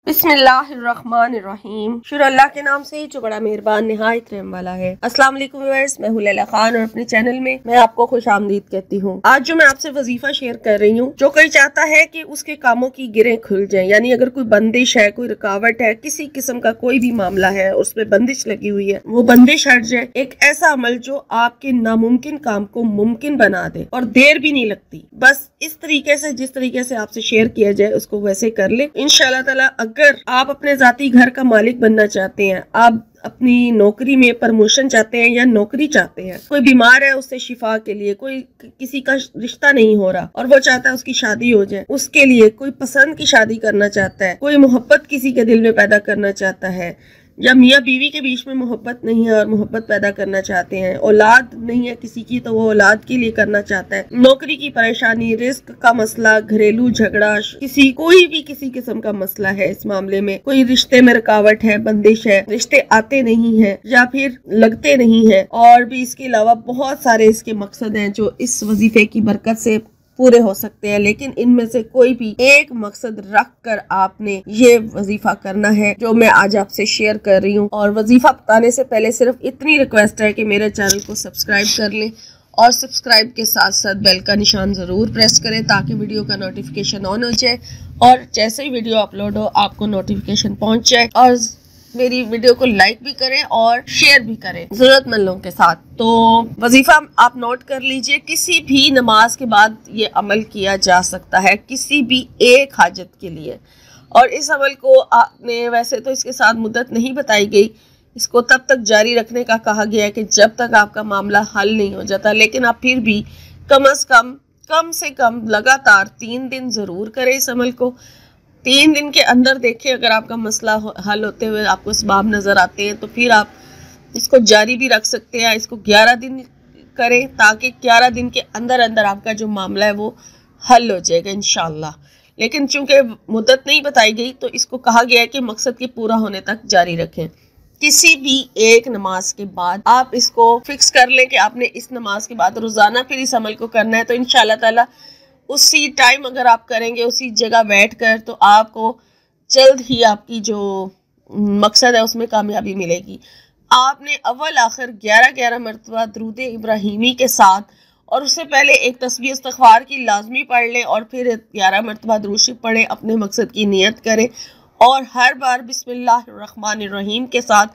बिस्मिल्लाहिर्रहमानिर्रहीम। शुरू अल्लाह के नाम से जो बड़ा मेहरबान निहायत रहम वाला है। अस्सलाम वालेकुम व्यूअर्स, मैं हूं लैला खान और अपने चैनल में मैं आपको खुश आमदीद कहती हूं। आज जो मैं आपसे वजीफा शेयर कर रही हूं, जो कोई चाहता है कि उसके कामों की गिरें खुल जाएं, यानी अगर कोई बंदिश है, कोई रुकावट है, किसी किस्म का कोई भी मामला है, उसमें बंदिश लगी हुई है, वो बंदिश हट जाए। एक ऐसा अमल जो आपके नामुमकिन काम को मुमकिन बना दे और देर भी नहीं लगती। बस इस तरीके से, जिस तरीके से आपसे शेयर किया जाए उसको वैसे कर ले। इंशाल्लाह ताला अगर आप अपने जाती घर का मालिक बनना चाहते हैं, आप अपनी नौकरी में प्रमोशन चाहते हैं या नौकरी चाहते हैं, कोई बीमार है उससे शिफा के लिए, कोई किसी का रिश्ता नहीं हो रहा और वो चाहता है उसकी शादी हो जाए, उसके लिए कोई पसंद की शादी करना चाहता है, कोई मोहब्बत किसी के दिल में पैदा करना चाहता है, या मियाँ बीवी के बीच में मोहब्बत नहीं है और मोहब्बत पैदा करना चाहते हैं, औलाद नहीं है किसी की तो वो औलाद के लिए करना चाहता है, नौकरी की परेशानी, रिस्क का मसला, घरेलू झगड़ा, कोई भी किसी किस्म का मसला है, इस मामले में कोई रिश्ते में रुकावट है, बंदिश है, रिश्ते आते नहीं है या फिर लगते नहीं है, और भी इसके अलावा बहुत सारे इसके मकसद हैं जो इस वजीफे की बरकत से पूरे हो सकते हैं। लेकिन इनमें से कोई भी एक मकसद रख कर आपने ये वजीफा करना है जो मैं आज आपसे शेयर कर रही हूँ। और वजीफा बताने से पहले सिर्फ इतनी रिक्वेस्ट है कि मेरे चैनल को सब्सक्राइब कर लें और सब्सक्राइब के साथ साथ बेल का निशान जरूर प्रेस करें ताकि वीडियो का नोटिफिकेशन ऑन हो जाए और जैसे ही वीडियो अपलोड हो आपको नोटिफिकेशन पहुंच जाए। और मेरी वीडियो को लाइक भी करें और शेयर भी करें जरूरतमंद लोगों के साथ। तो वजीफा आप नोट कर लीजिए, किसी भी नमाज के बाद ये अमल किया जा सकता है, किसी भी एक हाजत के लिए। और इस अमल को आपने, वैसे तो इसके साथ मुद्दत नहीं बताई गई, इसको तब तक जारी रखने का कहा गया है कि जब तक आपका मामला हल नहीं हो जाता, लेकिन आप फिर भी कम से कम लगातार 3 दिन जरूर करें इस अमल को। 3 दिन के अंदर देखें, अगर आपका मसला हल होते हुए आपको असबाब नजर आते हैं तो फिर आप इसको जारी भी रख सकते हैं। इसको 11 दिन करें ताकि 11 दिन के अंदर अंदर आपका जो मामला है वो हल हो जाएगा इंशाल्लाह। लेकिन चूंकि मुद्दत नहीं बताई गई तो इसको कहा गया है कि मकसद के पूरा होने तक जारी रखें। किसी भी एक नमाज के बाद आप इसको फिक्स कर लें कि आपने इस नमाज के बाद रोजाना फिर इस अमल को करना है, तो इंशाल्लाह ताला उसी टाइम अगर आप करेंगे, उसी जगह बैठकर, तो आपको जल्द ही आपकी जो मकसद है उसमें कामयाबी मिलेगी। आपने अव्वल आखिर 11 मरतबा दरूद इब्राहिमी के साथ, और उससे पहले एक तस्बीह इस्तग़फ़ार की लाजमी पढ़ लें और फिर 11 मरतबा दुरूद शरीफ पढ़ें, अपने मकसद की नियत करें और हर बार बिस्मिल्लाहिर्रहमानिर्रहीम के साथ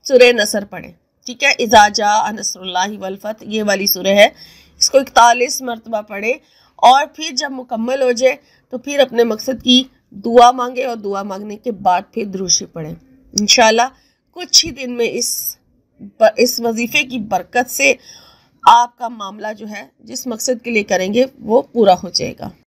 सूरह नसर पढ़ें। ठीक है, इज़ा जा नसरुल्लाहि वल फतह ये वाली सूरह है, इसको 41 मरतबा पढ़ें और फिर जब मुकम्मल हो जाए तो फिर अपने मकसद की दुआ मांगे और दुआ मांगने के बाद फिर दुरूद शरीफ पढ़ें। इंशाल्लाह कुछ ही दिन में इस वजीफे की बरकत से आपका मामला जो है जिस मकसद के लिए करेंगे वो पूरा हो जाएगा।